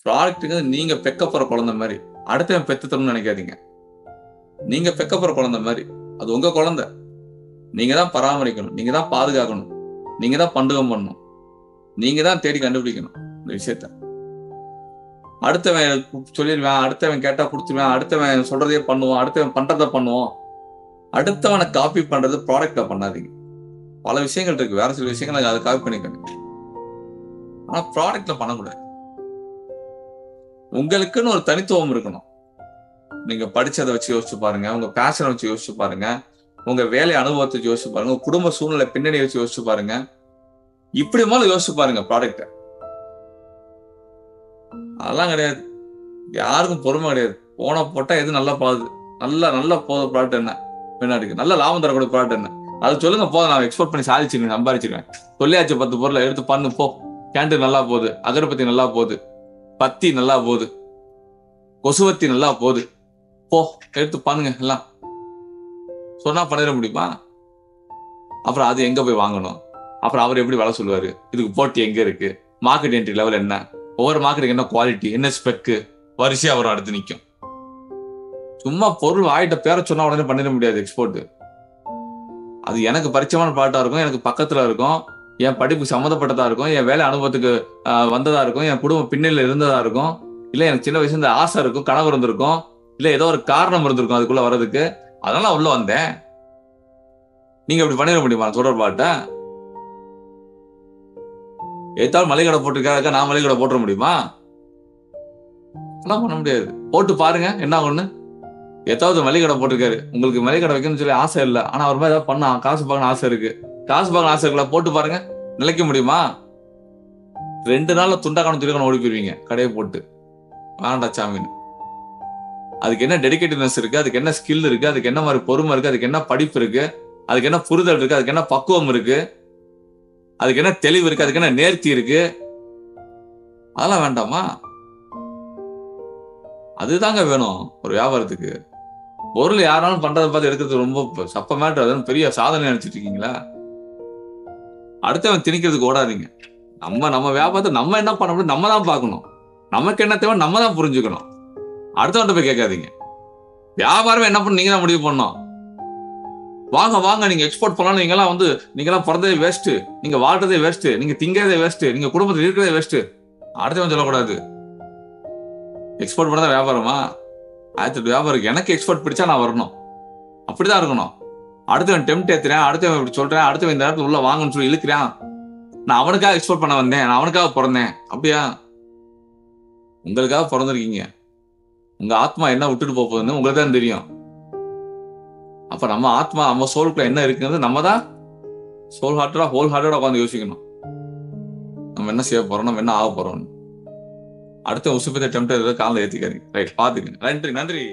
ப்ராடக்ட்ங்கிறது நீங்க பெக்க போற குழந்தை மாதிரி. அடுத்தவன் பெத்து தரணும்னு நினைக்காதீங்க. நீங்க பெக்க போற குழந்தை மாதிரி. அது உங்க குழந்தை. நீங்க தான் பராமரிக்கணும். நீங்க தான் பாதுகாக்கணும். நீங்க தான் பண்டுகம் பண்ணணும். நீங்க தான் தேடி கண்டுபிடிக்கணும் இந்த விஷயத்த. அடுத்தவன் சொல்லிடுவேன், அடுத்தவன் கேட்டா குடுத்துருவேன், அடுத்தவன் சொல்றதையே பண்ணுவோம், அடுத்தவன் பண்றத பண்ணுவோம். அடுத்தவனை காப்பி பண்றது ப்ராடக்ட்ல பண்ணாதீங்க. பல விஷயங்கள் இருக்கு. வேற சில விஷயங்கள் அதை காப்பி பண்ணிக்கணும். ஆனா ப்ராடக்ட்ல பண்ணக்கூடாது. உங்களுக்குன்னு ஒரு தனித்துவம் இருக்கணும். நீங்க படிச்சதை வச்சு யோசிச்சு பாருங்க. உங்க பேஷனை வச்சு யோசிச்சு பாருங்க. உங்க வேலை அனுபவத்தை வச்சு யோசிச்சு பாருங்க. உங்க குடும்ப சூழ்நிலை பின்னணி வச்சு யோசிச்சு பாருங்க. இப்படி மேல யோசிச்சு பாருங்க ப்ராடக்ட். அதெல்லாம் கிடையாது. யாருக்கும் பொறுமை கிடையாது. போனா போட்டா எது நல்லா பாது, நல்ல போத ப்ராடக்ட் என்ன பின்னாடிக்கு நல்ல லாபம் தரக்கூடிய ப்ராடக்ட் என்ன அது சொல்லுங்க. போதும், நான் எக்ஸ்போர்ட் பண்ணி சாதிச்சிருக்கேன், சம்பாதிச்சிருக்கேன். சொல்லியாச்சு 10 பொருளை எடுத்து பண்ணு போ. கேண்டீன் நல்லா போகுது, அகர்பத்தி நல்லா போகுது, பத்தி நல்லா போகுது, கொசுவத்தி நல்லா போகுது, போ எடுத்து பண்ணுங்க எல்லாம் சொன்னா பண்ணிட முடியுமா? அப்புறம் அது எங்க போய் வாங்கணும்? அப்புறம் அவர் எப்படி வேலை சொல்லுவாரு? இதுக்கு போட்டி எங்க இருக்கு? மார்க்கெட் என்ட்ரி லெவல் என்ன? ஒவ்வொரு மார்க்கெட்டுக்கு என்ன குவாலிட்டி, என்ன ஸ்பெக்கு, வரிசையா வரும், அடுத்து நிற்கும். சும்மா பொருள் ஆயிட்ட பேர சொன்னா உடனே பண்ணிட முடியாது எக்ஸ்போர்ட். அது எனக்கு பரிச்சயமான ப்ராடக்டா இருக்கும், எனக்கு பக்கத்துல இருக்கும், என் படிப்பு சம்மந்தப்பட்டதா இருக்கும், என் வேலை அனுபவத்துக்கு வந்ததா இருக்கும், என் குடும்ப பின்னணியில இருந்ததா இருக்கும், இல்ல எனக்கு சின்ன வயசுல இந்த ஆசை இருக்கும், கனவு இருந்திருக்கும், இல்ல ஏதோ ஒரு காரணம் இருந்திருக்கும் அதுக்குள்ள வர்றதுக்கு. அதனால உள்ள வந்தேன். நீங்க இப்படி பண்ணிட முடியுமா சொல்ற பாட்ட? ஏத்தாலும் மளிகை கடை போட்டிருக்காருக்கா, நான் மளிகை கடை போட்டுற முடியுமா? பண்ண முடியாது. போட்டு பாருங்க என்ன ஒண்ணு. ஏதாவது மளிகை கடை போட்டிருக்காரு, உங்களுக்கு மளிகை கடை வைக்கணும்னு சொல்லி ஆசை இல்லை, ஆனா அவர் மாதிரி ஏதாவது பண்ண காசு பார்க்கணும் ஆசை இருக்கு. காசு பார்க்கணும் ஆசை இருக்குல்ல, போட்டு பாருங்க. நிலைக்க முடியுமா? 2 நாள்ல துண்டாக்கான துணிக்கான ஓடி போயிருவீங்க கடையை போட்டு. வேண்டாம் சாமின்னு. அதுக்கு என்ன டெடிகேட்டிவ்னஸ் இருக்கு, அதுக்கு என்ன ஸ்கில் இருக்கு, அதுக்கு என்ன மாதிரி பொறுமை இருக்கு, அதுக்கு என்ன படிப்பு இருக்கு, அதுக்கு என்ன புரிதல் இருக்கு, அதுக்கு என்ன பக்குவம் இருக்கு, அதுக்கு என்ன தெளிவு இருக்கு, அதுக்கு என்ன நேர்த்தி இருக்கு. அதெல்லாம் வேண்டாமா? அதுதாங்க வேணும் ஒரு வியாபாரத்துக்கு. பொருள் யாராலும் பண்றதை பார்த்து எடுக்கிறது ரொம்ப சப்ப மேட்டர். அது பெரிய சாதனை நினைச்சிட்டு இருக்கீங்களா? அடுத்தவன் திணிக்கிறதுக்கு ஓடாதீங்க. நம்ம வியாபாரத்தை நம்ம என்ன பண்ண முடியும் நம்ம தான் பார்க்கணும். நமக்கு என்ன தேவை நம்ம தான் புரிஞ்சுக்கணும். அடுத்தவன்ட்ட போய் கேட்காதீங்க. வியாபாரம் என்ன பண்ண நீங்க தான் முடிவு பண்ணணும். வாங்க நீங்க எக்ஸ்போர்ட் பண்ணலாம். நீங்கெல்லாம் பிறந்ததே வேஸ்ட், நீங்க வாழ்றதே வேஸ்ட், நீங்க திங்கிறதே வேஸ்ட், நீங்க குடும்பத்தில் இருக்கிறதே வேஸ்ட். அடுத்தவன் சொல்லக்கூடாது. எக்ஸ்போர்ட் பண்ணதான் வியாபாரமா? வியாபாரம் எனக்கு எக்ஸ்போர்ட் பிடிச்சா நான் வரணும். அப்படிதான் இருக்கணும். அடுத்தவன் டெம்ட் ஏத்துறேன், அடுத்தவன் இப்படி சொல்றேன், அடுத்தவன் இந்த நேரத்துல உள்ள வாங்கன்னு சொல்லி இழுக்கிறேன், நான் அவனுக்காக எக்ஸ்போர்ட் பண்ண வந்தேன், நான் அவனுக்காக பிறந்தேன். அப்படியா? உங்களுக்காக பிறந்திருக்கீங்க. உங்க ஆத்மா என்ன விட்டுட்டு போகுதுன்னு உங்களுக்கு தான் தெரியும். அப்ப நம்ம ஆத்மா, நம்ம சோல்குள்ள என்ன இருக்குன்னு நம்ம தான் ஹோல் ஹார்ட்டடா உட்காந்து யோசிக்கணும். நம்ம என்ன செய்ய போறோம், நம்ம என்ன ஆக போறோம். அடுத்த உசுப்பத்தை டெம்ட் காலைல ஏத்திக்காதீங்க. ரைட், பாத்துக்கங்க. நன்றி.